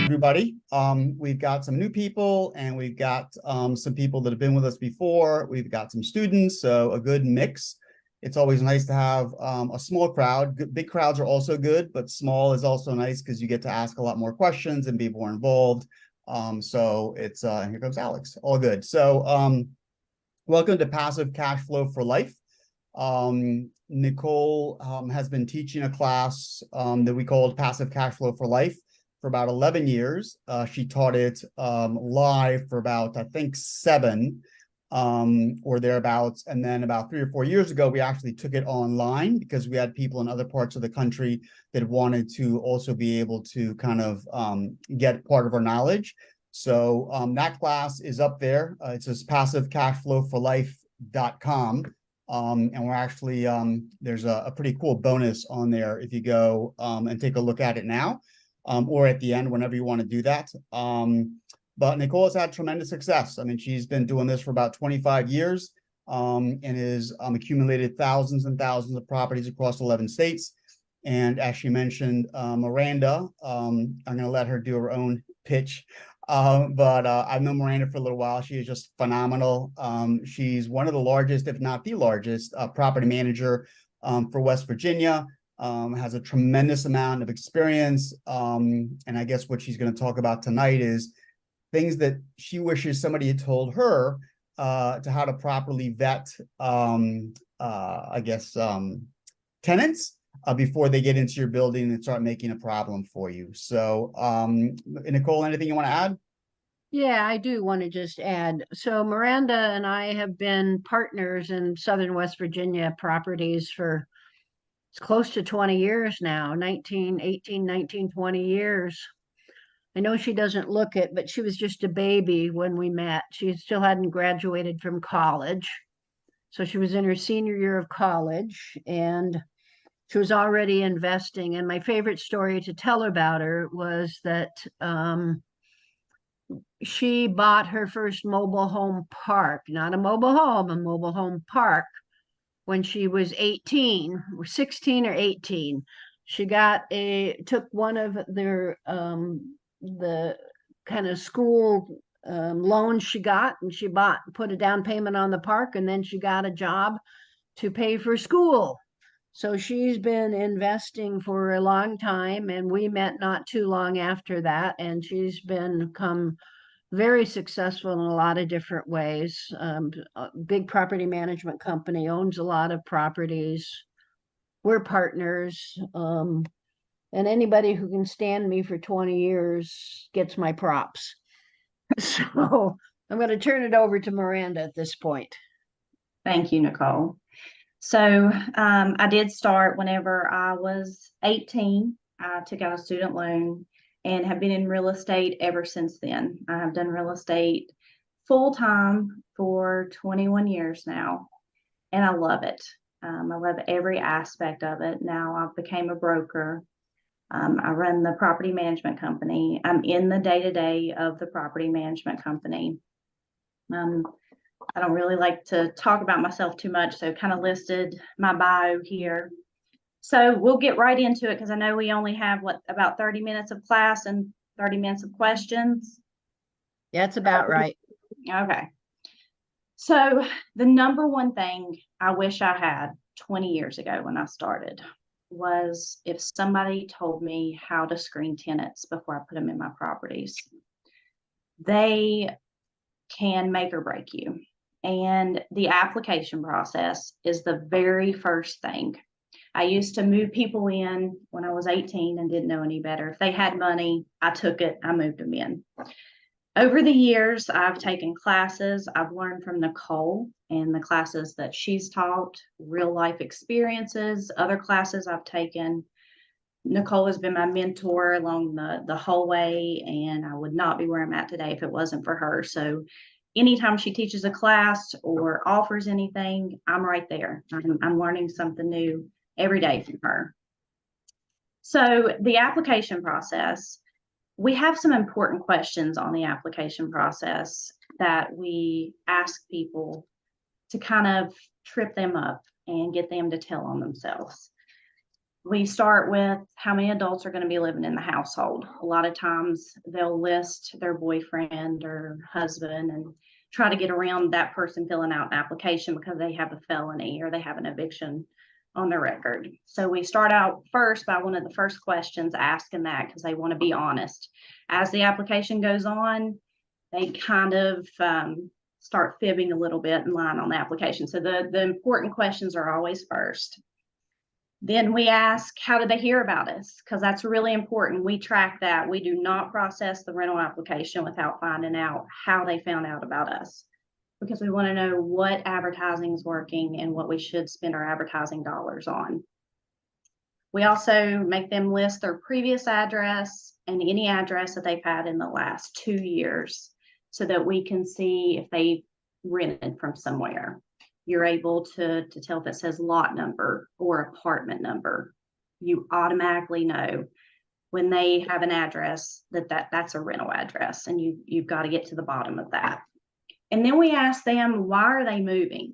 everybody. We've got some new people and we've got some people that have been with us before. We've got some students, so a good mix. It's always nice to have a small crowd. Big crowds are also good, but small is also nice because you get to ask a lot more questions and be more involved. So it's and here comes Alex. All good. So welcome to Passive Cash Flow for Life. Nicole has been teaching a class that we called Passive Cash Flow for Life for about 11 years. She taught it live for about, I think, 7 or thereabouts. And then about 3 or 4 years ago, we actually took it online because we had people in other parts of the country that wanted to also be able to kind of get part of our knowledge. So that class is up there. It says passivecashflowforlife.com. And we're actually, there's a pretty cool bonus on there if you go and take a look at it now. Or at the end, whenever you want to do that. But Nicole has had tremendous success. I mean, she's been doing this for about 25 years and has accumulated thousands and thousands of properties across 11 states. And as she mentioned, Miranda, I'm going to let her do her own pitch. But I've known Miranda for a little while. She is just phenomenal. She's one of the largest, if not the largest, property manager for West Virginia. Has a tremendous amount of experience. And I guess what she's going to talk about tonight is things that she wishes somebody had told her to how to properly vet, tenants before they get into your building and start making a problem for you. So, Nicole, anything you want to add? Yeah, I do want to just add. So Miranda and I have been partners in Southern West Virginia properties for it's close to 20 years now, 20 years. I know she doesn't look it, but she was just a baby when we met. She still hadn't graduated from college. So she was in her senior year of college and she was already investing. And my favorite story to tell about her was that she bought her first mobile home park, not a mobile home, a mobile home park when she was 18 or 16 or 18. She took one of their the kind of school loans she got, and she put a down payment on the park, and then she got a job to pay for school. So she's been investing for a long time, and we met not too long after that, and she's become very successful in a lot of different ways. A big property management company, owns a lot of properties. We're partners. And anybody who can stand me for 20 years gets my props. So I'm going to turn it over to Miranda at this point. Thank you, Nicole. So I did start whenever I was 18. I took out a student loan and have been in real estate ever since then. I have done real estate full time for 21 years now, and I love it. I love every aspect of it. Now I've become a broker. I run the property management company. I'm in the day-to-day of the property management company. I don't really like to talk about myself too much, so kind of listed my bio here. So we'll get right into it because I know we only have about 30 minutes of class and 30 minutes of questions. That's about right. Okay. So the number one thing I wish I had 20 years ago when I started was if somebody told me how to screen tenants before I put them in my properties. They can make or break you. And the application process is the very first thing. I used to move people in when I was 18 and didn't know any better. If they had money, I took it, I moved them in. Over the years, I've taken classes. I've learned from Nicole and the classes that she's taught, real life experiences, other classes I've taken. Nicole has been my mentor along the whole way, and I would not be where I'm at today if it wasn't for her. So anytime she teaches a class or offers anything, I'm right there. I'm learning something new every day from her. So the application process, we have some important questions on the application process that we ask people to kind of trip them up and get them to tell on themselves. We start with how many adults are going to be living in the household. A lot of times they'll list their boyfriend or husband and try to get around that person filling out an application because they have a felony or they have an eviction on their record. So we start out first by one of the first questions asking that because they want to be honest. As the application goes on, they kind of start fibbing a little bit and lying on the application. So the important questions are always first. Then we ask, how did they hear about us? Because that's really important. We track that. We do not process the rental application without finding out how they found out about us, because we want to know what advertising is working and what we should spend our advertising dollars on. We also make them list their previous address and any address that they've had in the last 2 years so that we can see if they rented from somewhere. You're able to tell if it says lot number or apartment number. You automatically know when they have an address that's a rental address, and you've got to get to the bottom of that. And then we ask them, why are they moving?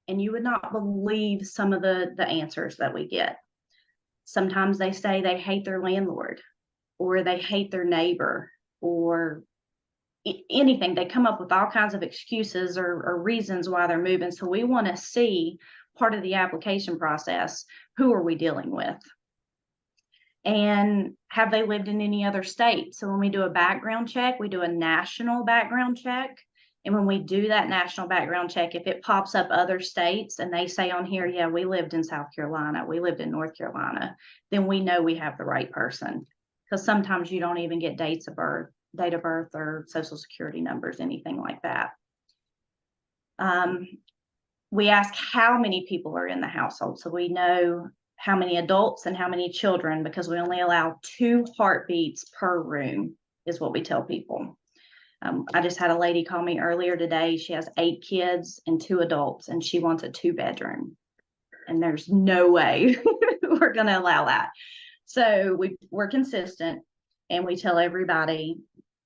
And you would not believe some of the answers that we get. Sometimes they say they hate their landlord, or they hate their neighbor, or anything. They come up with all kinds of excuses or reasons why they're moving. So we want to see part of the application process. Who are we dealing with? And have they lived in any other state? So when we do a background check, we do a national background check. And when we do that national background check, if it pops up other states and they say on here, yeah, we lived in South Carolina, we lived in North Carolina, then we know we have the right person. Because sometimes you don't even get date of birth or social security numbers, anything like that. We ask how many people are in the household, so we know how many adults and how many children, because we only allow 2 heartbeats per room is what we tell people. I just had a lady call me earlier today. She has 8 kids and 2 adults, and she wants a 2-bedroom. And there's no way we're going to allow that. So we're consistent, and we tell everybody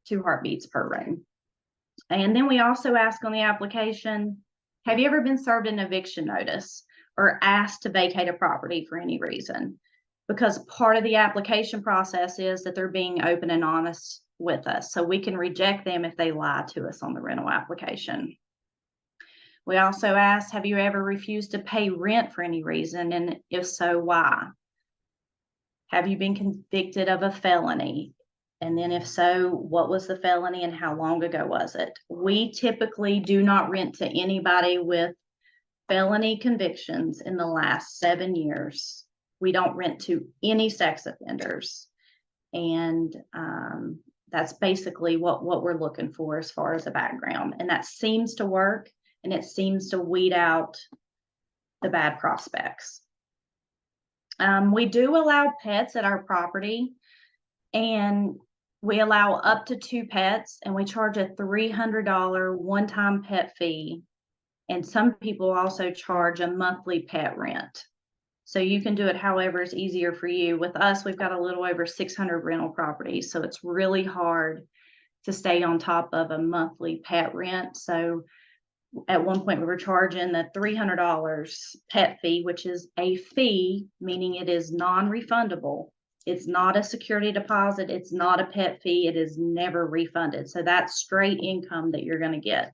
2 heartbeats per room. And then we also ask on the application, have you ever been served an eviction notice or asked to vacate a property for any reason? Because part of the application process is that they're being open and honest with us. So we can reject them if they lie to us on the rental application. We also ask, have you ever refused to pay rent for any reason? And if so, why? Have you been convicted of a felony? And then if so, what was the felony and how long ago was it? We typically do not rent to anybody with felony convictions in the last 7 years. We don't rent to any sex offenders. And that's basically what we're looking for as far as a background. And that seems to work, and it seems to weed out the bad prospects. We do allow pets at our property, and we allow up to 2 pets, and we charge a $300 one-time pet fee. And some people also charge a monthly pet rent. So you can do it however is easier for you. With us, we've got a little over 600 rental properties, so it's really hard to stay on top of a monthly pet rent. So at one point we were charging the $300 pet fee, which is a fee, meaning it is non-refundable. It's not a security deposit. It's not a pet fee. It is never refunded. So that's straight income that you're going to get.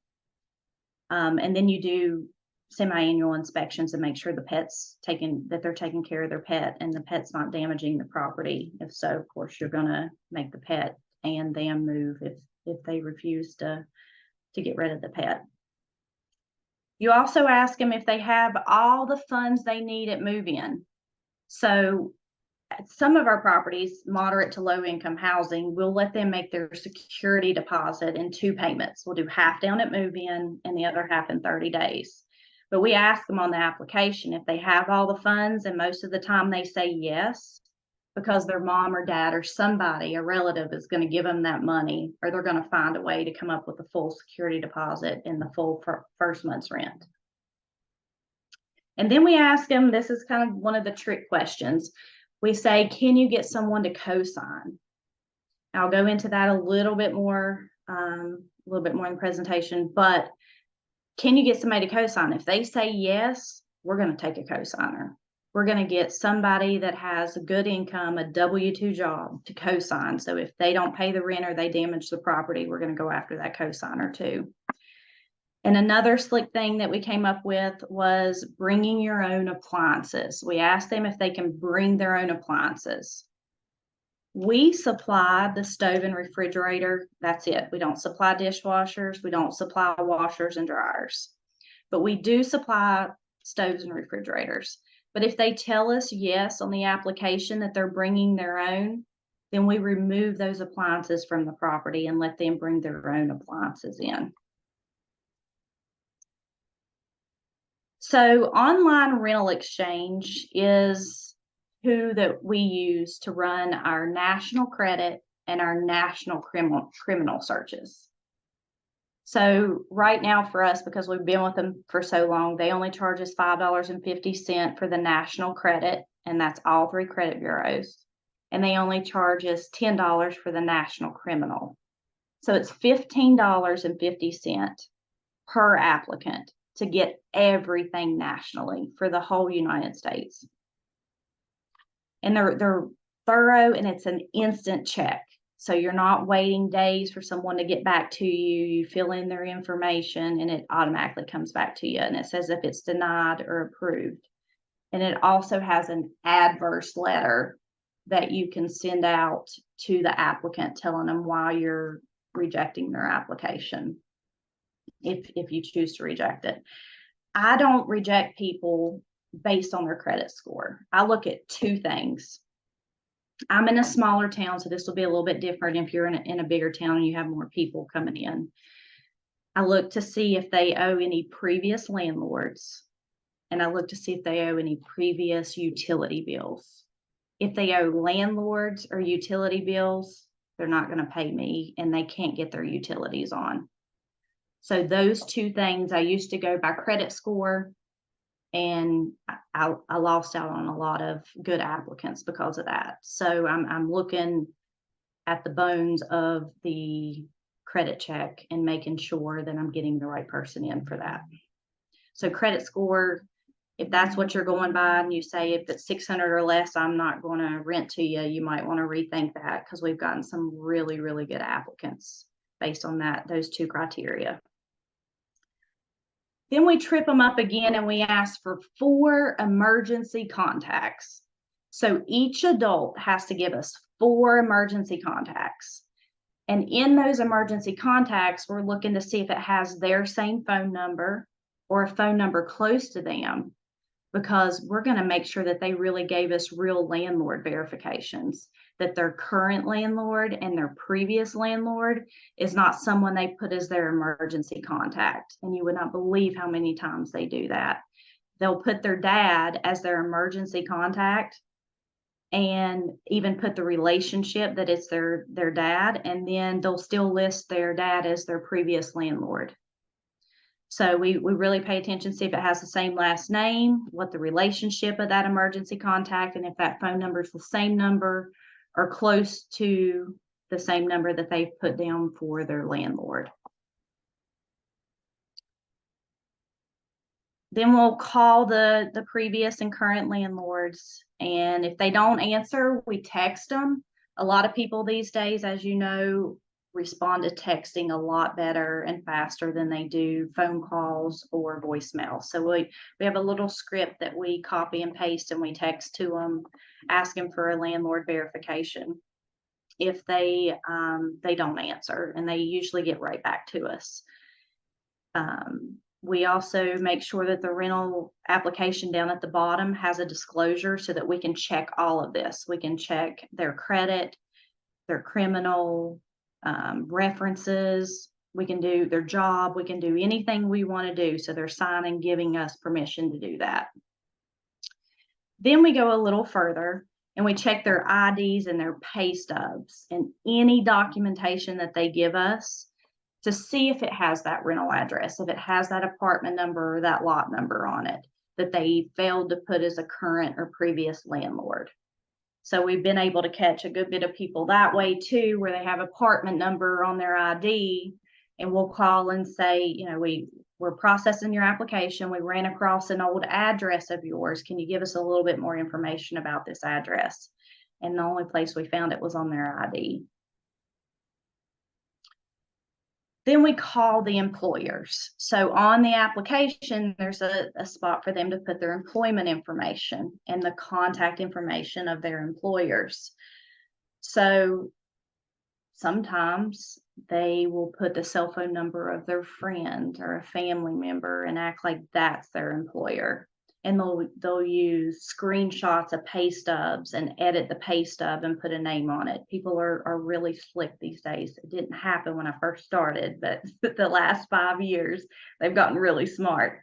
And then you do semi-annual inspections to make sure that they're taking care of their pet and the pet's not damaging the property. If so, of course, you're going to make the pet and them move if they refuse to get rid of the pet. You also ask them if they have all the funds they need at move-in. So at some of our properties, moderate to low income housing, we'll let them make their security deposit in 2 payments. We'll do half down at move-in and the other half in 30 days. But we ask them on the application if they have all the funds, and most of the time they say yes, because their mom or dad or somebody, a relative, is going to give them that money, or they're going to find a way to come up with a full security deposit and the full first month's rent. And then we ask them, this is kind of one of the trick questions. We say, can you get someone to co-sign? I'll go into that a little bit more in the presentation, but can you get somebody to co-sign? If they say yes, we're going to take a co-signer. we're going to get somebody that has a good income, a W-2 job to co-sign. So if they don't pay the rent or they damage the property, we're going to go after that co-signer too. And another slick thing that we came up with was bringing your own appliances. We asked them if they can bring their own appliances. We supply the stove and refrigerator. That's it. We don't supply dishwashers. We don't supply washers and dryers. But we do supply stoves and refrigerators. But if they tell us yes on the application that they're bringing their own, then we remove those appliances from the property and let them bring their own appliances in. So online rental exchange is who that we use to run our national credit and our national criminal searches. So right now for us, because we've been with them for so long, they only charge us $5.50 for the national credit, and that's all 3 credit bureaus. And they only charge us $10 for the national criminal. So it's $15.50 per applicant to get everything nationally for the whole United States. And they're thorough, and it's an instant check. So you're not waiting days for someone to get back to you. You fill in their information and it automatically comes back to you. And it says if it's denied or approved. And it also has an adverse letter that you can send out to the applicant telling them why you're rejecting their application, if you choose to reject it. I don't reject people based on their credit score. I look at 2 things. I'm in a smaller town, so this will be a little bit different if you're in a bigger town and you have more people coming in. I look to see if they owe any previous landlords, and I look to see if they owe any previous utility bills. If they owe landlords or utility bills, they're not going to pay me, and they can't get their utilities on. So those 2 things, I used to go by credit score, and I lost out on a lot of good applicants because of that. So I'm looking at the bones of the credit check and making sure that I'm getting the right person in for that. So credit score, if that's what you're going by and you say if it's 600 or less, I'm not going to rent to you, you might want to rethink that, because we've gotten some really, really good applicants based on those 2 criteria. Then we trip them up again and we ask for 4 emergency contacts. So each adult has to give us 4 emergency contacts. And in those emergency contacts, we're looking to see if it has their same phone number or a phone number close to them, because we're going to make sure that they really gave us real landlord verifications, that their current landlord and their previous landlord is not someone they put as their emergency contact. And you would not believe how many times they do that. They'll put their dad as their emergency contact and even put the relationship that it's their dad, and then they'll still list their dad as their previous landlord. So we really pay attention, see if it has the same last name, what the relationship of that emergency contact, and if that phone number is the same number or close to the same number that they've put down for their landlord. Then we'll call the previous and current landlords, and if they don't answer, we text them. A lot of people these days, as you know, respond to texting a lot better and faster than they do phone calls or voicemail. So we have a little script that we copy and paste and we text to them, asking for a landlord verification. If they don't answer, and they usually get right back to us. We also make sure that the rental application down at the bottom has a disclosure so that we can check all of this. We can check their credit, their criminal references, we can do their job, we can do anything we want to do. So they're signing, giving us permission to do that. Then we go a little further and we check their IDs and their pay stubs and any documentation that they give us to see if it has that rental address, if it has that apartment number or that lot number on it that they failed to put as a current or previous landlord. So we've been able to catch a good bit of people that way too, where they have apartment number on their ID, and we'll call and say, you know, we we're processing your application. We ran across an old address of yours. Can you give us a little bit more information about this address? And the only place we found it was on their ID. Then we call the employers. So on the application, there's a spot for them to put their employment information and the contact information of their employers. So sometimes they will put the cell phone number of their friend or a family member and act like that's their employer. And they'll use screenshots of pay stubs and edit the pay stub and put a name on it. People are really slick these days. It didn't happen when I first started, but the last 5 years, they've gotten really smart.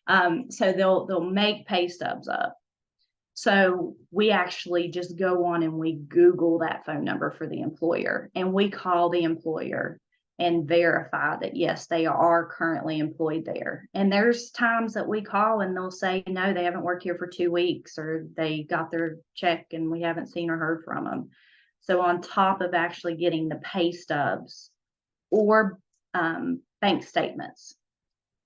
So they'll make pay stubs up. So we actually just go on and we Google that phone number for the employer, and we call the employer and verify that, yes, they are currently employed there. And there's times that we call and they'll say, no, they haven't worked here for 2 weeks, or they got their check and we haven't seen or heard from them. So on top of actually getting the pay stubs or bank statements.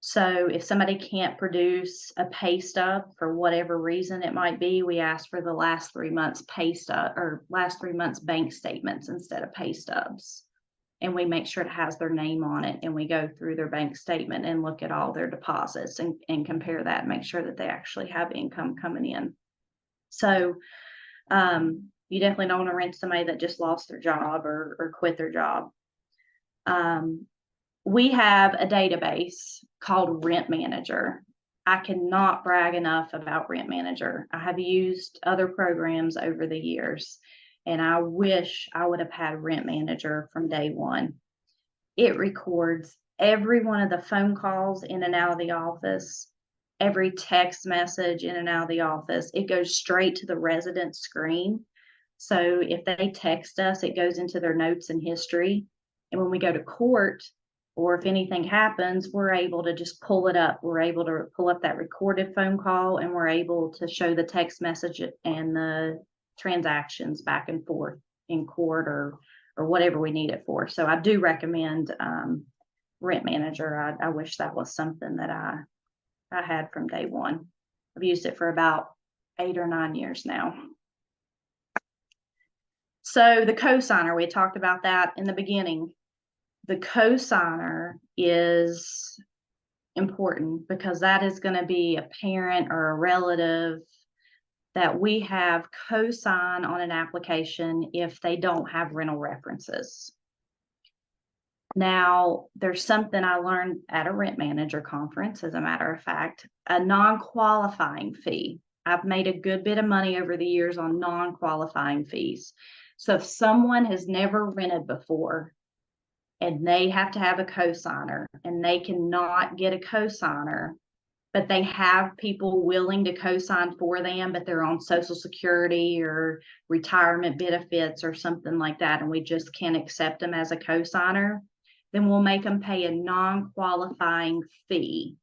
So if somebody can't produce a pay stub for whatever reason it might be, we ask for the last 3 months pay stub or last 3 months bank statements instead of pay stubs. And we make sure it has their name on it, and we go through their bank statement and look at all their deposits and compare that and make sure that they actually have income coming in. So you definitely don't want to rent somebody that just lost their job or quit their job. We have a database called Rent Manager. I cannot brag enough about Rent Manager. I have used other programs over the years, and I wish I would have had Rent Manager from day one. It records every one of the phone calls in and out of the office, every text message in and out of the office. It goes straight to the resident screen. So if they text us, it goes into their notes and history. And when we go to court, or if anything happens, we're able to just pull it up. We're able to pull up that recorded phone call, and we're able to show the text message and the transactions back and forth in court or whatever we need it for. So I do recommend Rent Manager. I wish that was something that I had from day one. I've used it for about 8 or 9 years now. So the cosigner, we talked about that in the beginning. The cosigner is important because that is going to be a parent or a relative that we have cosign on an application if they don't have rental references. Now, there's something I learned at a Rent Manager conference, as a matter of fact, a non-qualifying fee. I've made a good bit of money over the years on non-qualifying fees. So if someone has never rented before, and they have to have a cosigner, and they cannot get a cosigner, but they have people willing to cosign for them, but they're on Social Security or retirement benefits or something like that, and we just can't accept them as a cosigner, then we'll make them pay a non-qualifying fee.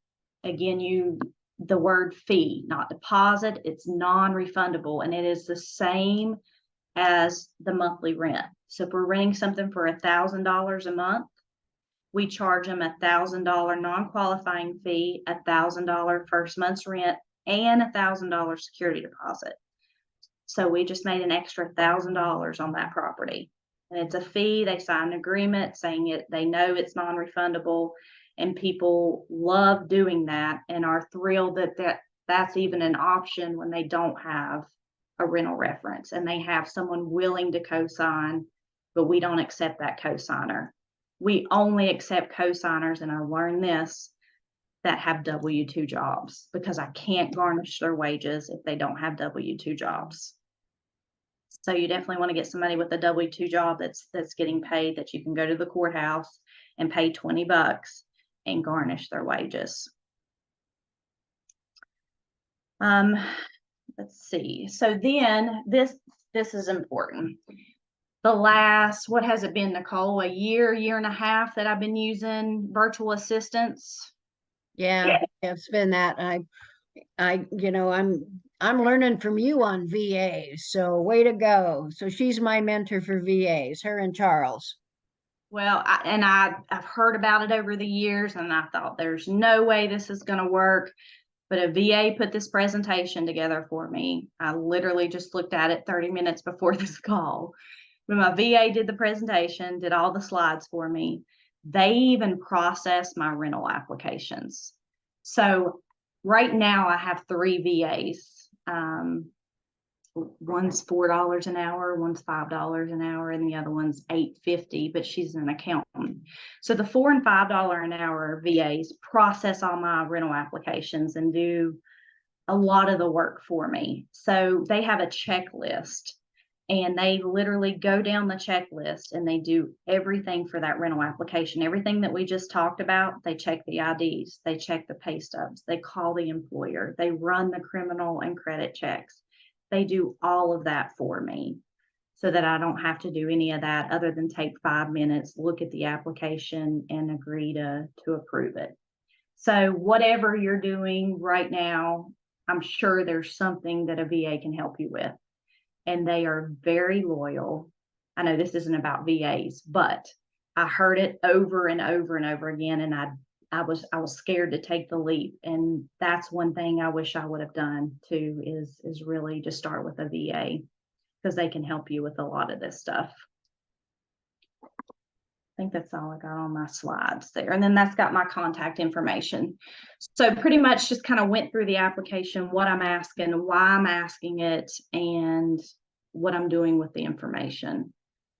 Again, the word fee, not deposit, it's non-refundable, and it is the same as the monthly rent. So if we're renting something for $1,000 a month, we charge them $1,000 non-qualifying fee, $1,000 first month's rent, and $1,000 security deposit. So we just made an extra $1,000 on that property. And it's a fee. They sign an agreement saying it, they know it's non-refundable, and people love doing that and are thrilled that that's even an option when they don't have a rental reference and they have someone willing to cosign, but we don't accept that cosigner. We only accept cosigners, and I learned this, that have W-2 jobs, because I can't garnish their wages if they don't have W-2 jobs. So you definitely want to get somebody with a W-2 job that's getting paid, that you can go to the courthouse and pay $20 and garnish their wages. Let's see. So then this is important. The last, what has it been, Nicole? A year and a half that I've been using virtual assistants. Yeah, it's been that. I'm learning from you on VAs, so way to go. So she's my mentor for VAs, her and Charles. Well, I've heard about it over the years, and I thought there's no way this is going to work. But a VA put this presentation together for me. I literally just looked at it 30 minutes before this call. When my VA did the presentation, did all the slides for me, they even processed my rental applications. So right now I have 3 VAs. One's $4 an hour, one's $5 an hour, and the other one's $8.50, but she's an accountant. So the $4 and $5 an hour VAs process all my rental applications and do a lot of the work for me. So they have a checklist, and they literally go down the checklist and they do everything for that rental application. Everything that we just talked about, they check the IDs, they check the pay stubs, they call the employer, they run the criminal and credit checks. They do all of that for me so that I don't have to do any of that other than take 5 minutes, look at the application, and agree to approve it. So whatever you're doing right now, I'm sure there's something that a VA can help you with. And they are very loyal. I know this isn't about VAs, but I heard it over and over and over again, and I was scared to take the leap. And that's one thing I wish I would have done too, is really just start with a VA, because they can help you with a lot of this stuff. I think that's all I got on my slides there. And then that's got my contact information. So pretty much just kind of went through the application, what I'm asking, why I'm asking it, and what I'm doing with the information.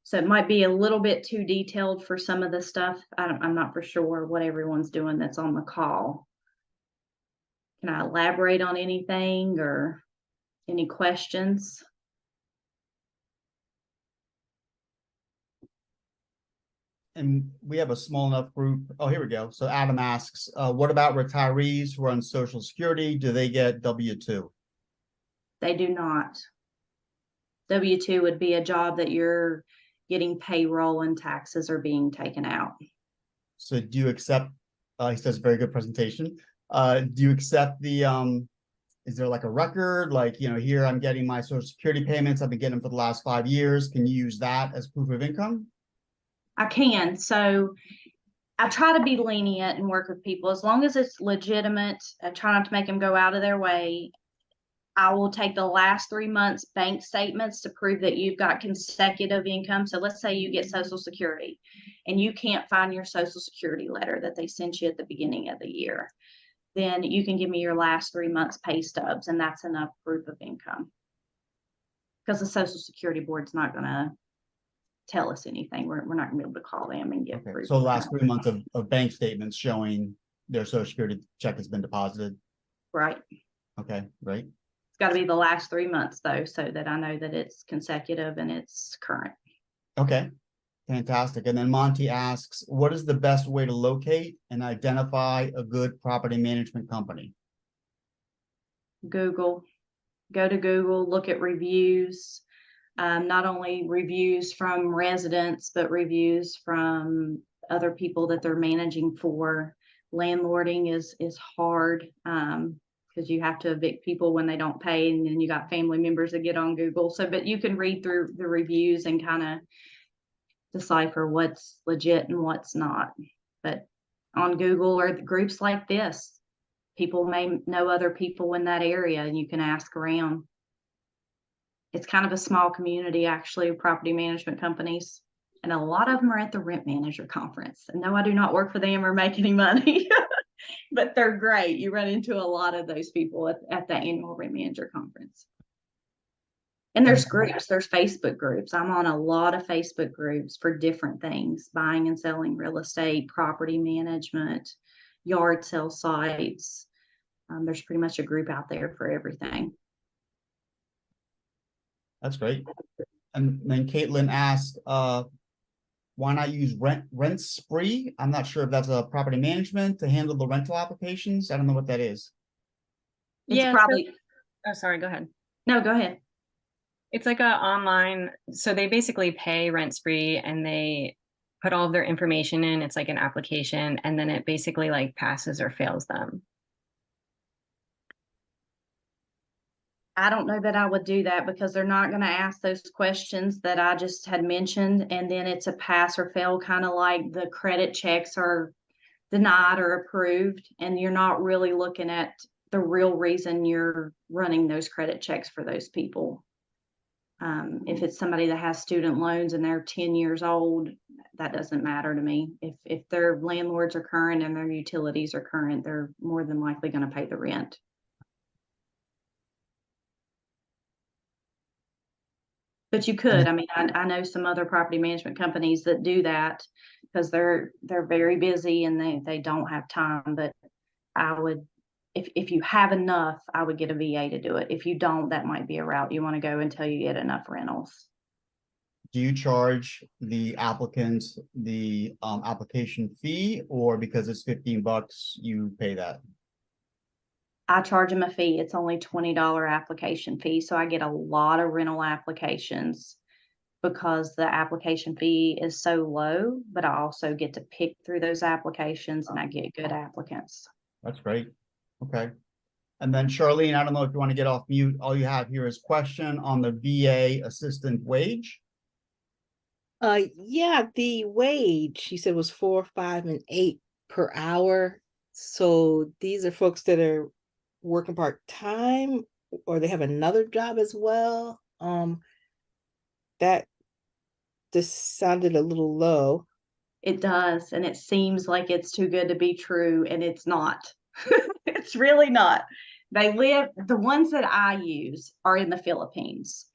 So it might be a little bit too detailed for some of the stuff. I'm not for sure what everyone's doing that's on the call. Can I elaborate on anything or any questions? And we have a small enough group. Oh, here we go. So Adam asks, what about retirees who are on Social Security? Do they get W-2? They do not. W-2 would be a job that you're getting payroll and taxes are being taken out. So do you accept, he says very good presentation. Do you accept the, is there like a record? Like, you know, here I'm getting my Social Security payments. I've been getting them for the last 5 years. Can you use that as proof of income? I can. So I try to be lenient and work with people as long as it's legitimate. I try not to make them go out of their way. I will take the last 3 months bank statements to prove that you've got consecutive income. So let's say you get Social Security and you can't find your Social Security letter that they sent you at the beginning of the year. Then you can give me your last 3 months pay stubs, and that's enough proof of income. Because the Social Security Board's not going to tell us anything. We're not going to be able to call them and get proof. So the last 3 months of bank statements showing their Social Security check has been deposited. Right. Okay, great. It's got to be the last 3 months though, so that I know that it's consecutive and it's current. Okay, fantastic. And then Monty asks, what is the best way to locate and identify a good property management company? Google. Go to Google, look at reviews. Not only reviews from residents, but reviews from other people that they're managing for. Landlording is hard because you have to evict people when they don't pay, and then you got family members that get on Google. So, but you can read through the reviews and kind of decipher what's legit and what's not. But on Google or the groups like this, people may know other people in that area, and you can ask around. It's kind of a small community, actually, of property management companies. And a lot of them are at the Rent Manager Conference. And no, I do not work for them or make any money, but they're great. You run into a lot of those people at the annual Rent Manager Conference. And there's groups, there's Facebook groups. I'm on a lot of Facebook groups for different things, buying and selling real estate, property management, yard sale sites. There's pretty much a group out there for everything. That's great. And then Caitlin asked, why not use Rent Spree? I'm not sure if that's a property management to handle the rental applications. I don't know what that is. It's Yeah, probably. oh, sorry, go ahead. No, go ahead. It's like a online, so they basically pay Rent Spree and they put all of their information in. It's like an application, and then it basically like passes or fails them. I don't know that I would do that because they're not going to ask those questions that I just had mentioned. And then it's a pass or fail, kind of like the credit checks are denied or approved. And you're not really looking at the real reason you're running those credit checks for those people. If it's somebody that has student loans and they're 10 years old, that doesn't matter to me. If their landlords are current and their utilities are current, they're more than likely going to pay the rent. But you could, I mean, I know some other property management companies that do that because they're very busy and they don't have time. But I would, if you have enough, I would get a VA to do it. If you don't, that might be a route you want to go until you get enough rentals. Do you charge the applicant the application fee, or because it's $15, you pay that? I charge them a fee. It's only $20 application fee. So I get a lot of rental applications because the application fee is so low, but I also get to pick through those applications and I get good applicants. That's great. Okay. And then Charlene, I don't know if you want to get off mute. All you have here is question on the VA assistant wage. Yeah, the wage, she said, was 4, 5, and 8 per hour. So these are folks that are working part-time or they have another job as well. That just sounded a little low. It does, and it seems like it's too good to be true, and it's not. It's really not. The ones that I use are in the Philippines.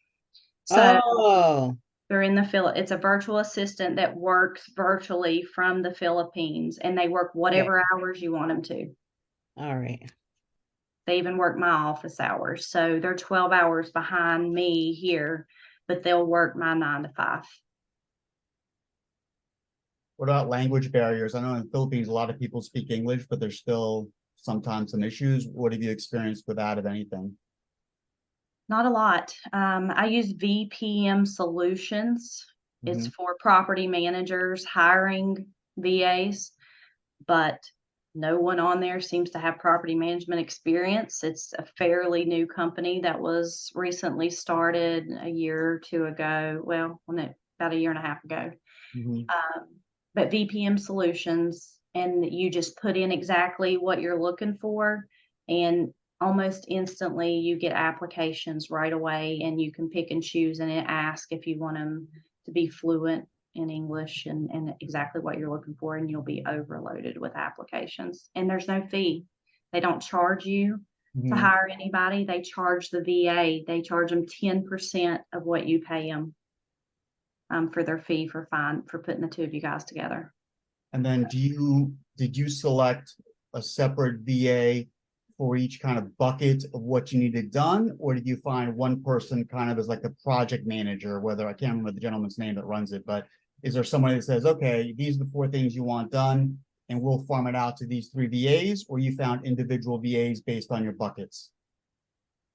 So Oh, they're in it's a virtual assistant that works virtually from the Philippines, and they work whatever hours you want them to. all right. They even work my office hours. So they're 12 hours behind me here, but they'll work my 9 to 5. What about language barriers? I know in the Philippines, a lot of people speak English, but there's still sometimes some issues. What have you experienced with that, if anything? Not a lot. I use VPM Solutions. It's Mhm. for property managers hiring VAs, but no one on there seems to have property management experience. It's a fairly new company that was recently started a year or two ago. Well, about a year and a half ago. Mhm. But VPM Solutions, and you just put in exactly what you're looking for, and almost instantly you get applications right away, and you can pick and choose, and it asks if you want them to be fluent in English and exactly what you're looking for, and you'll be overloaded with applications. And there's no fee. They don't charge you to Mhm. hire anybody. They charge the VA. They charge them 10% of what you pay them for their fee for putting the two of you guys together. And then did you select a separate VA for each kind of bucket of what you needed done? Or did you find one person kind of as like the project manager, whether I can't remember the gentleman's name that runs it, but is there somebody that says, okay, these are the 4 things you want done and we'll farm it out to these 3 VAs, or you found individual VAs based on your buckets?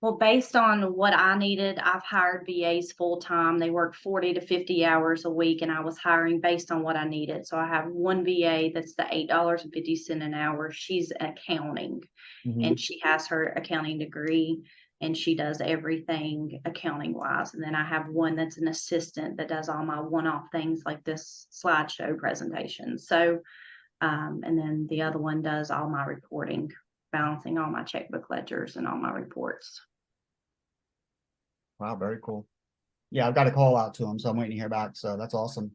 Well, based on what I needed, I've hired VAs full time. They work 40 to 50 hours a week, and I was hiring based on what I needed. So I have one VA that's the $8.50 an hour. She's accounting, Mhm. and she has her accounting degree, and she does everything accounting wise. And then I have one that's an assistant that does all my one-off things like this slideshow presentation. So, and then the other one does all my reporting, balancing all my checkbook ledgers and all my reports. Wow, very cool. Yeah, I've got a call out to him, so I'm waiting to hear back. So that's awesome.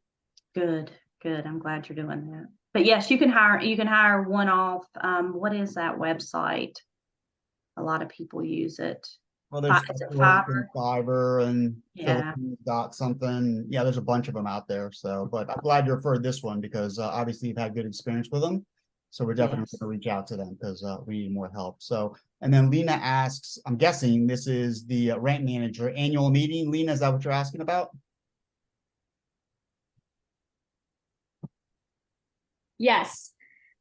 Good, good. I'm glad you're doing that. But yes, you can hire one off. What is that website? A lot of people use it. Well, there's Is it Upwork Fiverr? and Fiverr and Yeah. Philippines dot something. Yeah, there's a bunch of them out there. So, but I'm glad you referred this one because obviously you've had good experience with them. So we're definitely Yes. going to reach out to them because we need more help. So, and then Lena asks, I'm guessing this is the rent manager annual meeting. Lena, is that what you're asking about? Yes.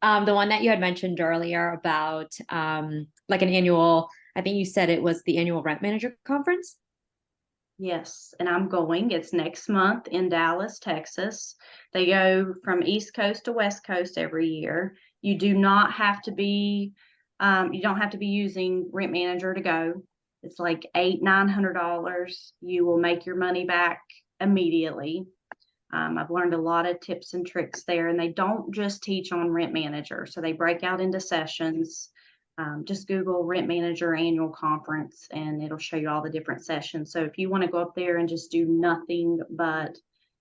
The one that you had mentioned earlier about like an annual, I think you said it was the annual rent manager conference. Yes, and I'm going. It's next month in Dallas, Texas. They go from East Coast to West Coast every year. You do not have to be, you don't have to be using Rent Manager to go. It's like $800-900. You will make your money back immediately. I've learned a lot of tips and tricks there, and they don't just teach on Rent Manager. So they break out into sessions. Just Google Rent Manager Annual Conference, and it'll show you all the different sessions. So if you want to go up there and just do nothing but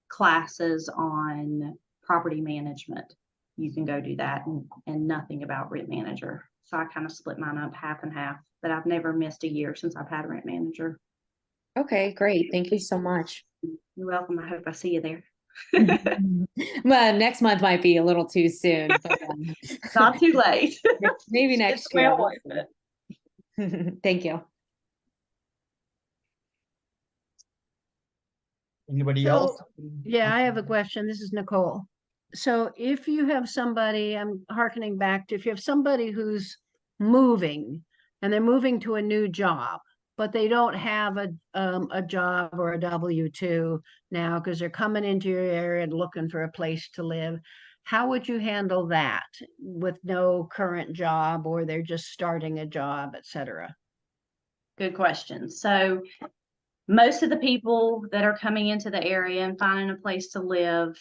classes on property management, you can go do that, and nothing about Rent Manager. So I kind of split mine up half and half, but I've never missed a year since I've had Rent Manager. Okay, great. Thank you so much. You're welcome. I hope I see you there. Well, next month might be a little too soon, but Not too late. maybe It's next well year. worth it. Thank you. Anybody So, else? Yeah, I have a question. This is Nicole. So if you have somebody, I'm hearkening back to, if you have somebody who's moving and they're moving to a new job, but they don't have a job or a W-2 now because they're coming into your area and looking for a place to live, how would you handle that with no current job, or they're just starting a job, et cetera? Good question. So most of the people that are coming into the area and finding a place to live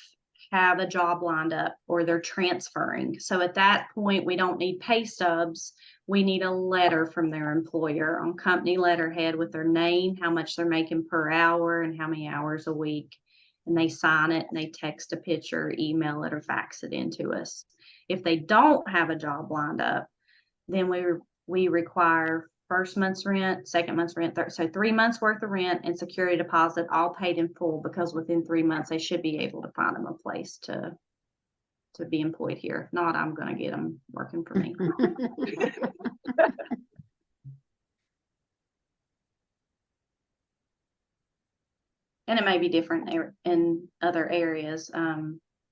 have a job lined up, or they're transferring. So at that point, we don't need pay stubs. We need a letter from their employer on company letterhead with their name, how much they're making per hour, and how many hours a week. And they sign it and they text a picture, email it, or fax it into us. If they don't have a job lined up, then we require first month's rent, second month's rent, so 3 months worth of rent and security deposit, all paid in full, because within 3 months they should be able to find them a place to be employed here. If not, I'm going to get them working for me. And it may be different in other areas.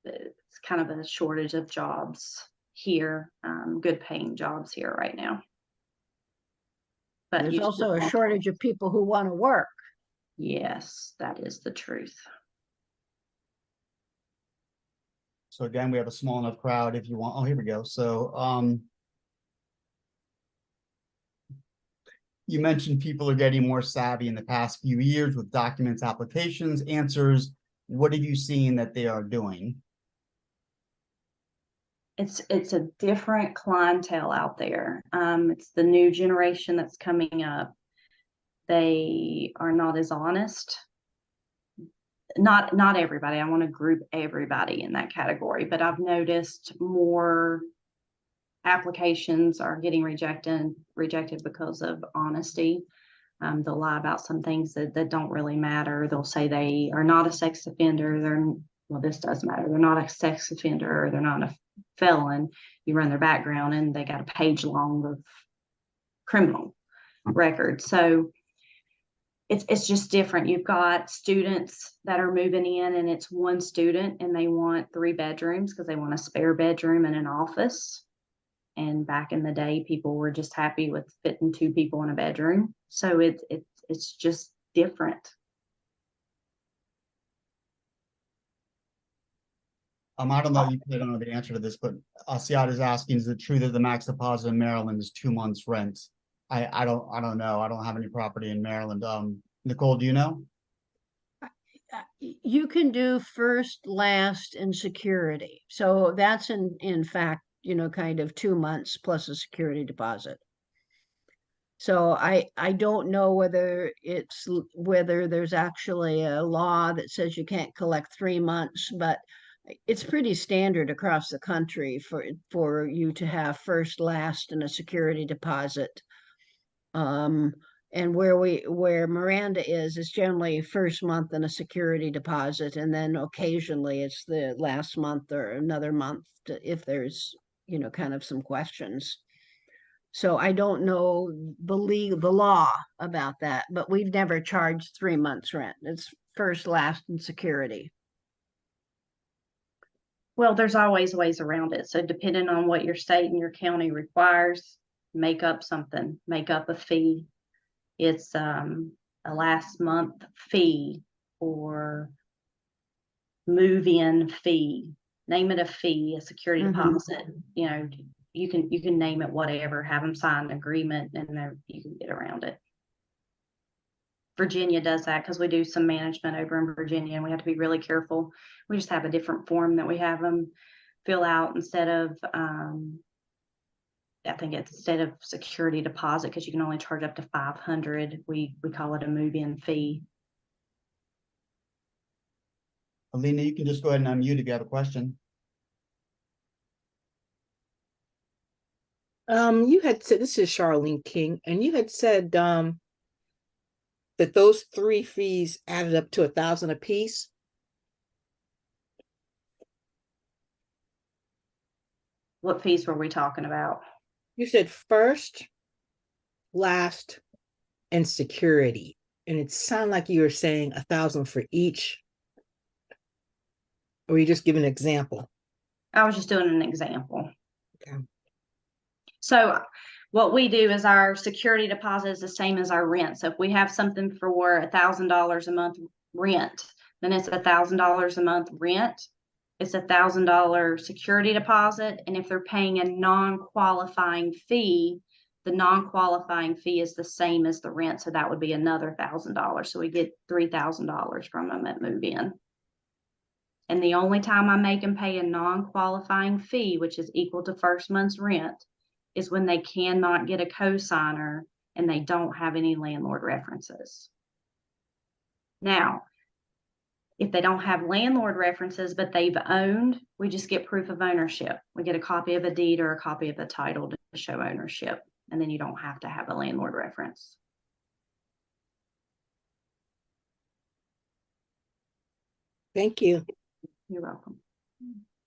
It's kind of a shortage of jobs here, good paying jobs here right now. But There's you also still- a shortage of people who want to work. Yes, that is the truth. So again, we have a small enough crowd if you want. Oh, here we go. So you mentioned people are getting more savvy in the past few years with documents, applications, answers. What have you seen that they are doing? It's a different clientele out there. It's the new generation that's coming up. They are not as honest. Not everybody. I want to group everybody in that category, but I've noticed more applications are getting rejected because of honesty. They'll lie about some things that don't really matter. They'll say they are not a sex offender. Well, this does matter. They're not a sex offender, or they're not a felon. You run their background and they got a page long of criminal records. So it's just different. You've got students that are moving in, and it's one student and they want 3 bedrooms because they want a spare bedroom and an office. And back in the day, people were just happy with fitting 2 people in a bedroom. So it's just different. I don't know, I don't know the answer to this, but Asiat is asking, is it true that the max deposit in Maryland is 2 months rent? I don't know. I don't have any property in Maryland. Nicole, do you know? You can do first, last, and security. So that's in fact, kind of 2 months plus a security deposit. So I don't know whether there's actually a law that says you can't collect 3 months, but it's pretty standard across the country for you to have first, last, and a security deposit. And where Miranda is generally first month and a security deposit, and then occasionally it's the last month or another month if there's kind of some questions. So I don't know the law about that, but we've never charged 3 months rent. It's first, last, and security. Well, there's always ways around it. So depending on what your state and your county requires, make up something, make up a fee. It's a last month fee or move-in fee. Name it a fee, a security deposit. You can name it whatever. Have them sign an agreement, and then you can get around it. Virginia does that because we do some management over in Virginia and we have to be really careful. We just have a different form that we have them fill out instead of, I think it's instead of security deposit, because you can only charge up to 500. We call it a move-in fee. Alina, you can just go ahead and unmute if you have a question. You had said, this is Charlene King, and you had said that those three fees added up to $1,000 a piece. What fees were we talking about? You said first, last, and security, and it sounded like you were saying $1,000 for each. Or you just give an example? I was just doing an example. Okay. So what we do is our security deposit is the same as our rent. So if we have something for $1,000 a month rent, then it's $1,000 a month rent. It's $1,000 security deposit. And if they're paying a non-qualifying fee, the non-qualifying fee is the same as the rent. So that would be another $1,000. So we get $3,000 from them at move-in. And the only time I make them pay a non-qualifying fee, which is equal to first month's rent, is when they cannot get a cosigner and they don't have any landlord references. Now, if they don't have landlord references, but they've owned, we just get proof of ownership. We get a copy of a deed or a copy of the title to show ownership, and then you don't have to have a landlord reference. Thank you. You're welcome.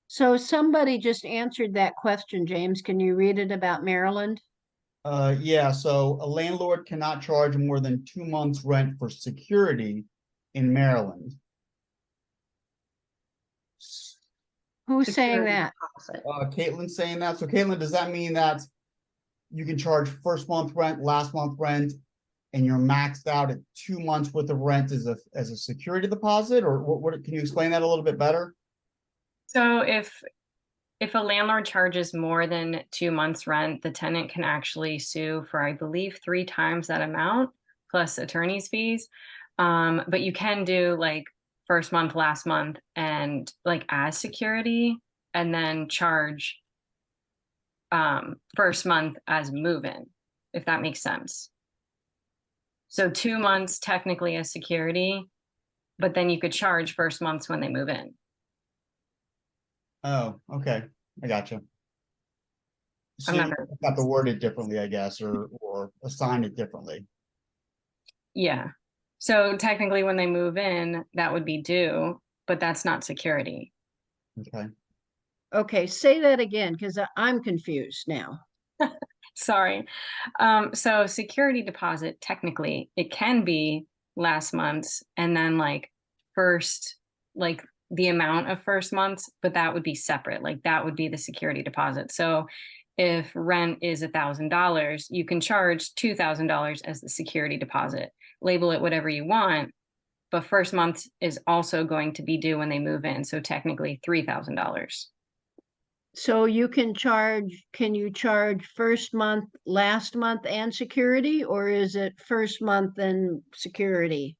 So somebody just answered that question, James. Can you read it about Maryland? Yeah, so a landlord cannot charge more than 2 months rent for security in Maryland. Who's saying Security that? deposit. Caitlin's saying that. So Caitlin, does that mean that you can charge first month rent, last month rent, and you're maxed out at 2 months worth of rent as a security deposit? Or what can you explain that a little bit better? So if a landlord charges more than 2 months rent, the tenant can actually sue for, I believe, 3 times that amount plus attorney's fees. But you can do like first month, last month, and like as security, and then charge first month as move-in, if that makes sense. So 2 months technically as security, but then you could charge first months when they move in. Oh, okay. I gotcha. So I'm not you very- got to word it differently, I guess, or assign it differently. Yeah. So technically when they move in, that would be due, but that's not security. Okay. Okay, say that again, because I'm confused now. Sorry. So security deposit, technically, it can be last month's and then like first, like the amount of first month's, but that would be separate. Like that would be the security deposit. So if rent is $1,000, you can charge $2,000 as the security deposit. Label it whatever you want, but first month is also going to be due when they move in. So technically $3,000. So can you charge first month, last month and security, or is it first month and security?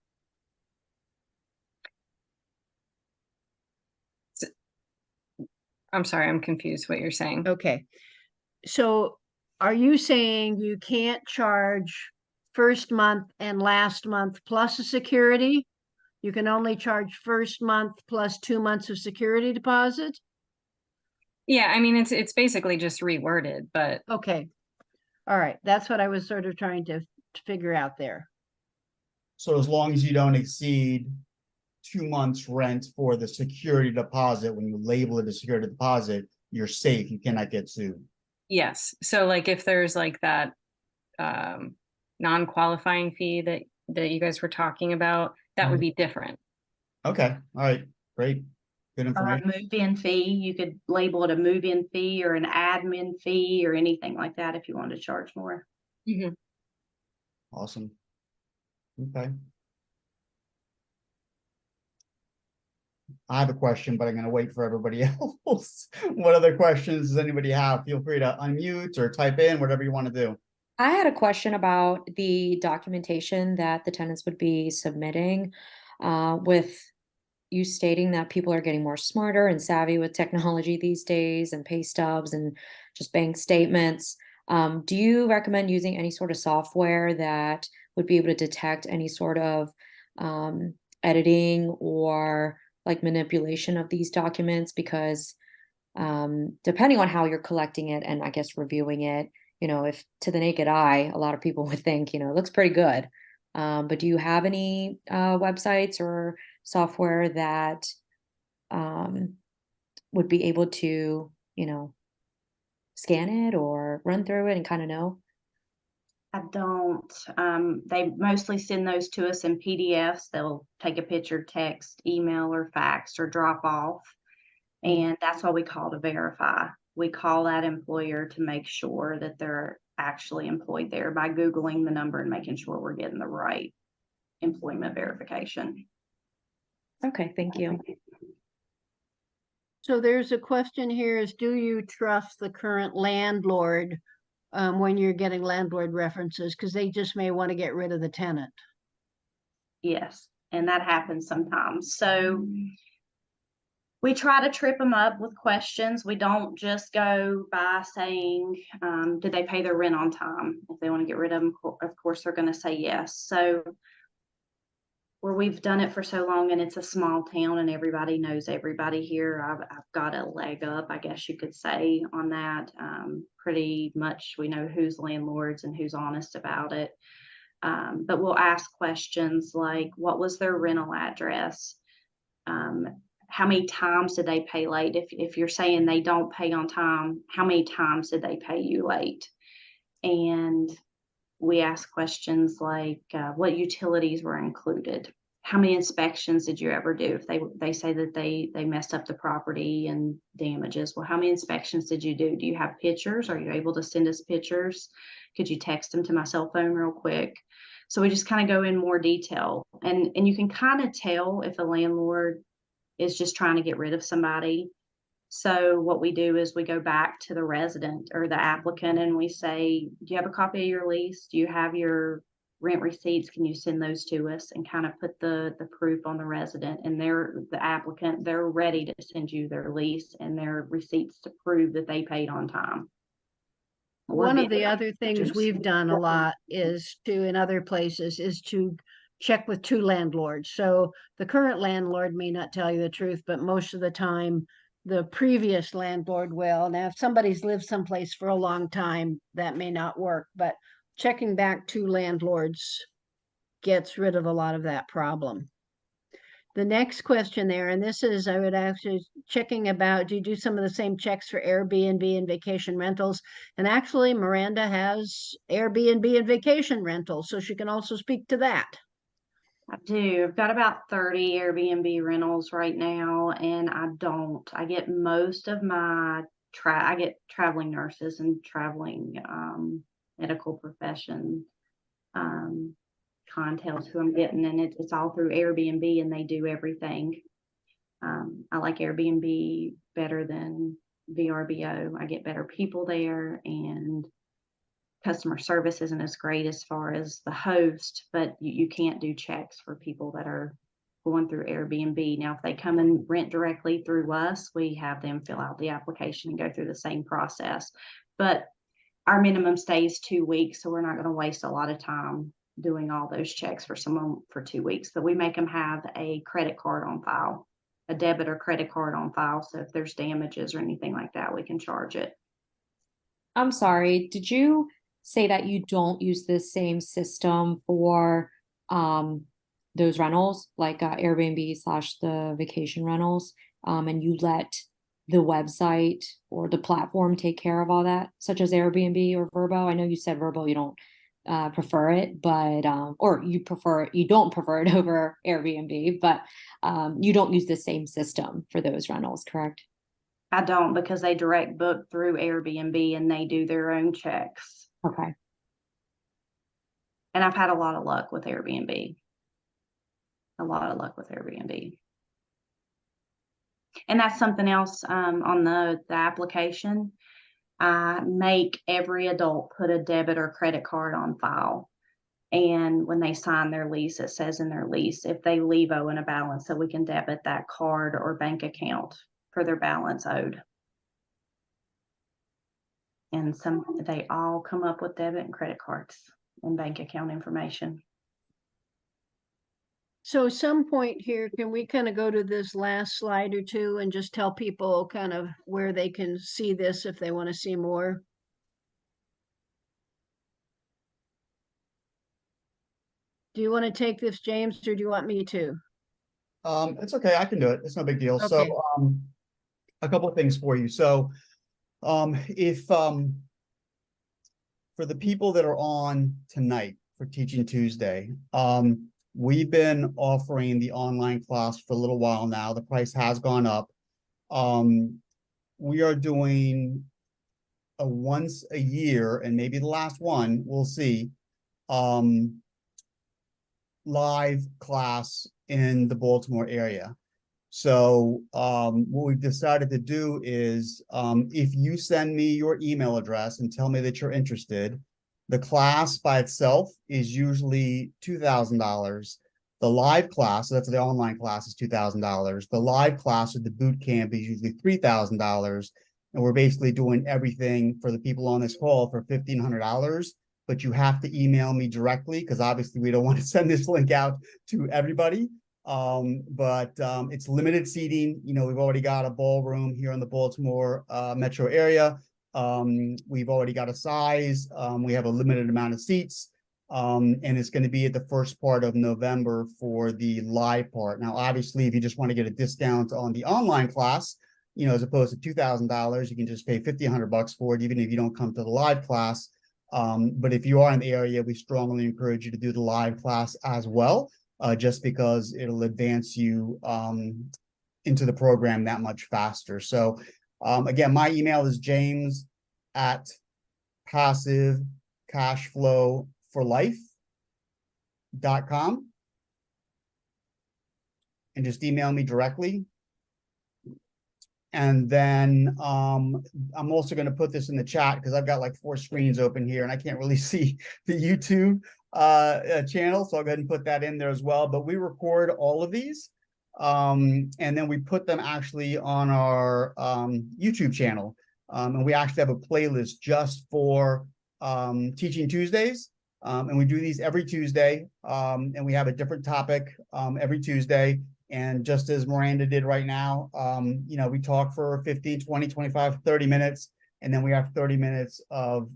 I'm sorry, I'm confused what you're saying. Okay. So are you saying you can't charge first month and last month plus a security? You can only charge first month plus 2 months of security deposit? Yeah, I mean it's basically just reworded, but Okay. All right. That's what I was sort of trying to figure out there. So as long as you don't exceed 2 months rent for the security deposit, when you label it a security deposit, you're safe. You cannot get sued. yes. So like if there's like that non-qualifying fee that you guys were talking about, that would be different. Okay. All right. Great. Good Or a information. move-in fee, you could label it a move-in fee or an admin fee or anything like that if you wanted to charge more. Mhm. Awesome. Okay. I have a question, but I'm going to wait for everybody else. What other questions does anybody have? Feel free to unmute or type in, whatever you want to do. I had a question about the documentation that the tenants would be submitting, with you stating that people are getting more smarter and savvy with technology these days and pay stubs and just bank statements. Do you recommend using any sort of software that would be able to detect any sort of editing or like manipulation of these documents? Because depending on how you're collecting it and I guess reviewing it, if to the naked eye, a lot of people would think, it looks pretty good. But do you have any websites or software that would be able to, scan it or run through it and kind of know? I don't. They mostly send those to us in PDFs. They'll take a picture, text, email, or fax, or drop off. And that's why we call to verify. We call that employer to make sure that they're actually employed there by Googling the number and making sure we're getting the right employment verification. Okay, thank you. So there's a question here is, do you trust the current landlord when you're getting landlord references? Because they just may want to get rid of the tenant. Yes, and that happens sometimes. So we try to trip them up with questions. We don't just go by saying, did they pay their rent on time? If they want to get rid of them, of course, they're going to say yes. So where we've done it for so long and it's a small town and everybody knows everybody here, I've got a leg up, I guess you could say, on that. Pretty much we know who's landlords and who's honest about it. But we'll ask questions like, what was their rental address? How many times did they pay late? If you're saying they don't pay on time, how many times did they pay you late? And we ask questions like, what utilities were included? How many inspections did you ever do? If they say that they messed up the property and damages, well, how many inspections did you do? Do you have pictures? Are you able to send us pictures? Could you text them to my cell phone real quick? So we just kind of go in more detail, and you can kind of tell if a landlord is just trying to get rid of somebody. So what we do is we go back to the resident or the applicant and we say, do you have a copy of your lease? Do you have your rent receipts? Can you send those to us? And kind of put the proof on the resident, and the applicant, they're ready to send you their lease and their receipts to prove that they paid on time. One of the other things we've done a lot is to, in other places, is to check with two landlords. So the current landlord may not tell you the truth, but most of the time the previous landlord will. Now, if somebody's lived someplace for a long time, that may not work, but checking back two landlords gets rid of a lot of that problem. The next question there, and this is, I would actually checking about, do you do some of the same checks for Airbnb and vacation rentals? And actually, Miranda has Airbnb and vacation rentals, so she can also speak to that. I do. I've got about 30 Airbnb rentals right now, and I get most of my I get traveling nurses and traveling medical profession clientele who I'm getting, and it's all through Airbnb, and they do everything. I like Airbnb better than VRBO. I get better people there, and customer service isn't as great as far as the host, but you can't do checks for people that are going through Airbnb. Now, if they come and rent directly through us, we have them fill out the application and go through the same process. But our minimum stay is 2 weeks, so we're not going to waste a lot of time doing all those checks for someone for 2 weeks. But we make them have a credit card on file, a debit or credit card on file. So if there's damages or anything like that, we can charge it. I'm sorry, did you say that you don't use the same system for those rentals, like Airbnb / the vacation rentals, and you let the website or the platform take care of all that, such as Airbnb or Vrbo? I know you said Vrbo, you don't prefer it, but or you don't prefer it over Airbnb, but you don't use the same system for those rentals, correct? I don't, because they direct book through Airbnb and they do their own checks. Okay. And I've had a lot of luck with Airbnb. A lot of luck with Airbnb. And that's something else on the application. I make every adult put a debit or credit card on file. And when they sign their lease, it says in their lease if they leave owing a balance, so we can debit that card or bank account for their balance owed. And they all come up with debit and credit cards and bank account information. So some point here, can we kind of go to this last slide or two and just tell people kind of where they can see this if they want to see more? Do you want to take this, James, or do you want me to? It's okay, I can do it. It's no big deal. Okay. So, a couple of things for you. So, if for the people that are on tonight for Teaching Tuesday, we've been offering the online class for a little while now. The price has gone up. We are doing a once a year, and maybe the last one, we'll see, live class in the Baltimore area. So what we've decided to do is if you send me your email address and tell me that you're interested, the class by itself is usually $2,000. The live class, so that's the online class, is $2,000. The live class or the boot camp is usually $3,000. And we're basically doing everything for the people on this call for $1,500. But you have to email me directly because obviously we don't want to send this link out to everybody. But it's limited seating. You know, we've already got a ballroom here in the Baltimore metro area. We've already got a size. We have a limited amount of seats. And it's going to be at the first part of November for the live part. Now, obviously, if you just want to get a discount on the online class, you know, as opposed to $2,000, you can just pay $1,500 for it, even if you don't come to the live class. But if you are in the area, we strongly encourage you to do the live class as well, just because it'll advance you into the program that much faster. So again, my email is james@passivecashflowforlife.com. And just email me directly. And then I'm also going to put this in the chat because I've got like 4 screens open here and I can't really see the YouTube channel. So I'll go ahead and put that in there as well. But we record all of these and then we put them actually on our YouTube channel. And we actually have a playlist just for Teaching Tuesdays. And we do these every Tuesday. And we have a different topic every Tuesday. And just as Miranda did right now, you know, we talk for 15, 20, 25, 30 minutes, and then we have 30 minutes of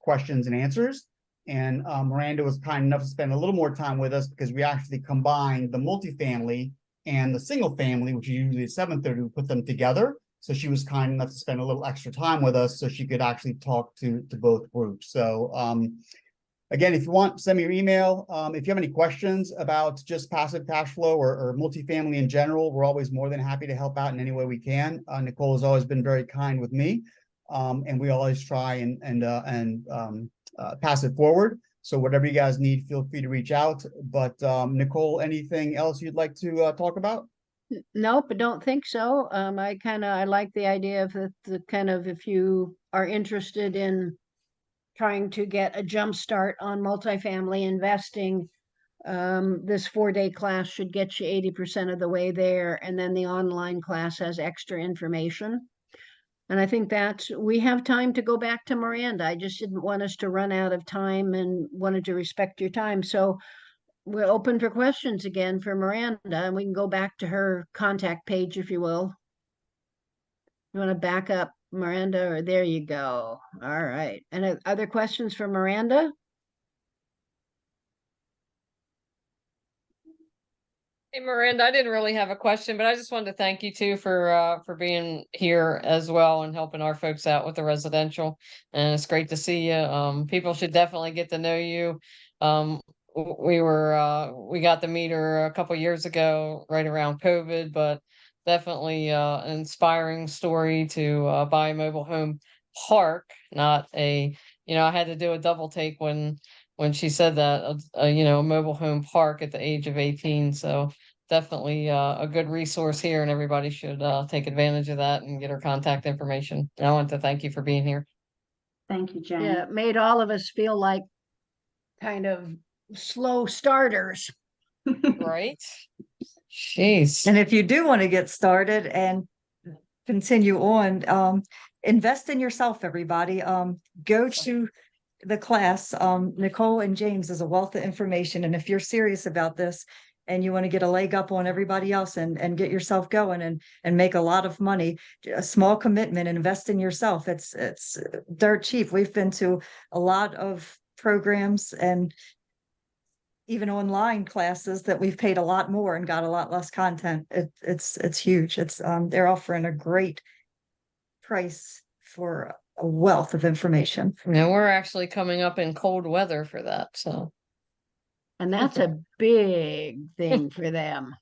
questions and answers. And Miranda was kind enough to spend a little more time with us because we actually combined the multifamily and the single family, which is usually at 7:30, we put them together. So she was kind enough to spend a little extra time with us so she could actually talk to both groups. So again, if you want, send me your email. If you have any questions about just passive cash flow or multifamily in general, we're always more than happy to help out in any way we can. Nicole has always been very kind with me, and we always try and pass it forward. So whatever you guys need, feel free to reach out. But Nicole, anything else you'd like to talk about? Nope, I don't think so. I like the idea of the kind of, if you are interested in trying to get a jump start on multifamily investing, this 4-day class should get you 80% of the way there. And then the online class has extra information. And I think we have time to go back to Miranda. I just didn't want us to run out of time and wanted to respect your time. So we're open for questions again for Miranda, and we can go back to her contact page, if you will. You want to back up, Miranda, or there you go. All right. And other questions for Miranda? Hey Miranda, I didn't really have a question, but I just wanted to thank you too for being here as well and helping our folks out with the residential. And it's great to see you. People should definitely get to know you. We got to meet her a couple years ago, right around COVID, but definitely an inspiring story to buy a mobile home park, not a, I had to do a double take when she said that, a mobile home park at the age of 18. So definitely a good resource here, and everybody should take advantage of that and get her contact information. And I want to thank you for being here. Thank you, Jane. Yeah, it made all of us feel like kind of slow starters. Right? Jeez. And if you do want to get started and continue on, invest in yourself, everybody. Go to the class. Nicole and James is a wealth of information. And if you're serious about this and you want to get a leg up on everybody else and get yourself going and make a lot of money, a small commitment, invest in yourself. It's dirt cheap. We've been to a lot of programs and even online classes that we've paid a lot more and got a lot less content. It's huge. They're offering a great price for a wealth of information. Now we're actually coming up in cold weather for that, so And that's a big thing for them.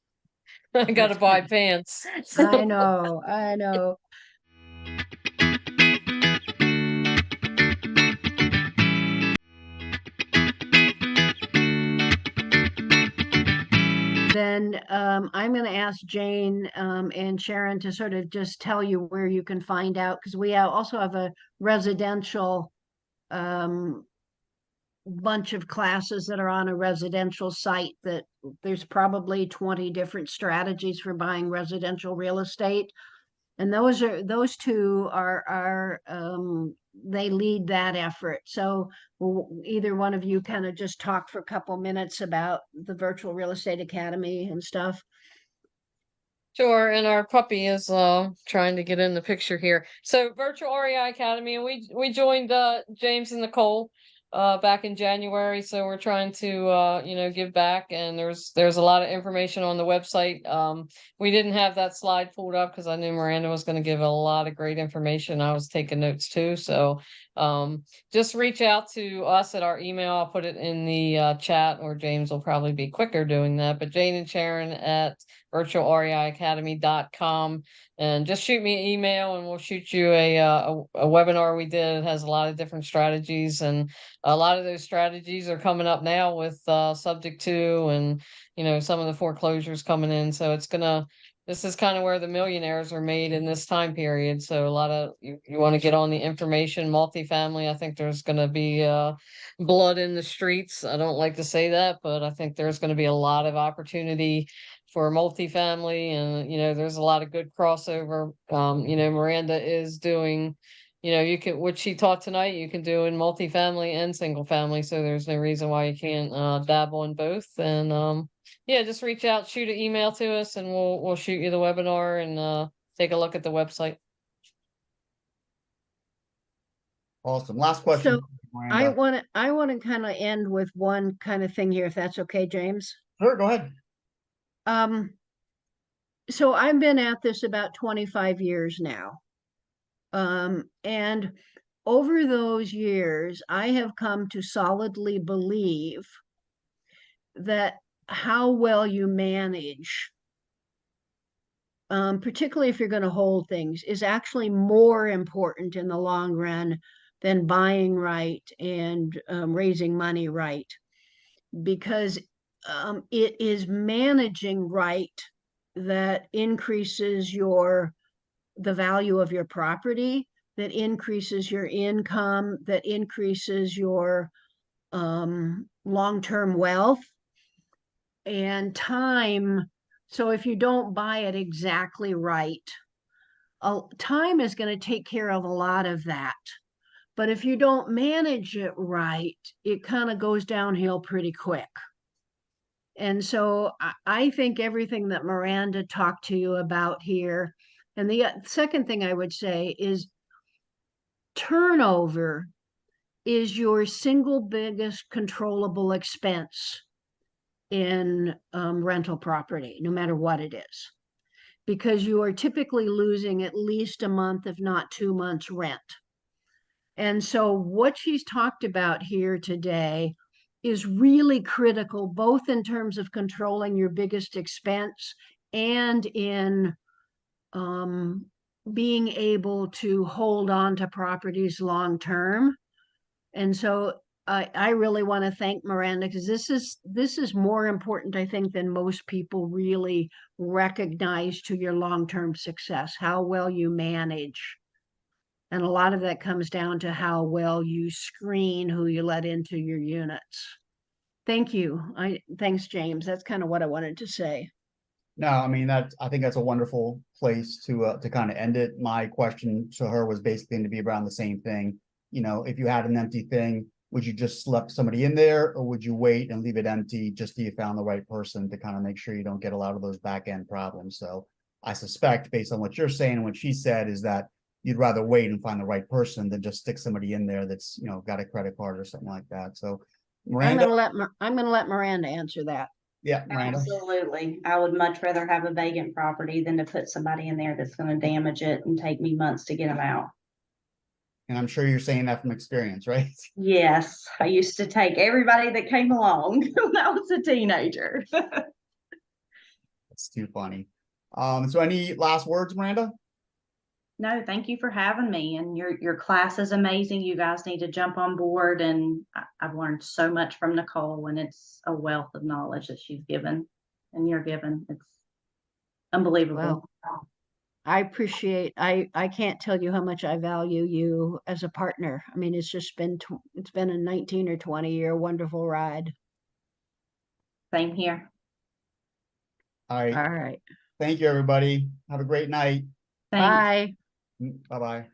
I gotta buy pants. I know, I know. Then I'm going to ask Jane and Sharon to sort of just tell you where you can find out, because we also have a residential bunch of classes that are on a residential site that there's probably 20 different strategies for buying residential real estate. And those two are they lead that effort. So either one of you kind of just talk for a couple minutes about the Virtual Real Estate Academy and stuff. Sure, and our puppy is trying to get in the picture here. So Virtual REI Academy, and we joined James and Nicole back in January, so we're trying to give back, and there's a lot of information on the website. We didn't have that slide pulled up because I knew Miranda was going to give a lot of great information. I was taking notes too, so just reach out to us at our email. I'll put it in the chat, or James will probably be quicker doing that, but Jane and Sharon at virtualreiacademy.com, and just shoot me an email and we'll shoot you a webinar we did. It has a lot of different strategies, and a lot of those strategies are coming up now with subject to, and some of the foreclosures coming in. So this is kind of where the millionaires are made in this time period. So a lot of you want to get on the information. Multifamily, I think there's going to be blood in the streets. I don't like to say that, but I think there's going to be a lot of opportunity for multifamily, and there's a lot of good crossover. Miranda is doing, you can, what she taught tonight, you can do in multifamily and single family, so there's no reason why you can't dabble in both. And yeah, just reach out, shoot an email to us, and we'll shoot you the webinar and take a look at the website. Awesome. Last question. So I want to kind of end with one kind of thing here, if that's okay, James. Sure, go ahead. So I've been at this about 25 years now. And over those years, I have come to solidly believe that how well you manage, particularly if you're going to hold things, is actually more important in the long run than buying right and raising money right. Because it is managing right that increases the value of your property, that increases your income, that increases your long-term wealth and time. So if you don't buy it exactly right, time is going to take care of a lot of that. But if you don't manage it right, it kind of goes downhill pretty quick. And so I think everything that Miranda talked to you about here, and the second thing I would say is turnover is your single biggest controllable expense in rental property, no matter what it is, because you are typically losing at least a month, if not 2 months rent. And so what she's talked about here today is really critical, both in terms of controlling your biggest expense and in being able to hold on to properties long term. And so I really want to thank Miranda because this is more important, I think, than most people really recognize to your long-term success, how well you manage. And a lot of that comes down to how well you screen who you let into your units. Thank you. Thanks, James. That's kind of what I wanted to say. No, I mean, I think that's a wonderful place to kind of end it. My question to her was basically going to be around the same thing. You know, if you had an empty thing, would you just slip somebody in there, or would you wait and leave it empty just till you found the right person to kind of make sure you don't get a lot of those back end problems? So I suspect, based on what you're saying and what she said, is that you'd rather wait and find the right person than just stick somebody in there that's, you know, got a credit card or something like that. So Miranda, I'm gonna let Miranda answer that. yeah, Miranda. Absolutely. I would much rather have a vacant property than to put somebody in there that's gonna damage it and take me months to get them out. And I'm sure you're saying that from experience, right? Yes, I used to take everybody that came along when I was a teenager. It's too funny. So any last words, Miranda? No, thank you for having me, and your class is amazing. You guys need to jump on board, and I've learned so much from Nicole, and it's a wealth of knowledge that she's given and you're given. It's unbelievable. Well, I appreciate, I can't tell you how much I value you as a partner. I mean, it's just been, it's been a 19 or 20-year wonderful ride. Same here. All right. All right. Thank you, everybody. Have a great night. Thanks. Bye. Bye-bye.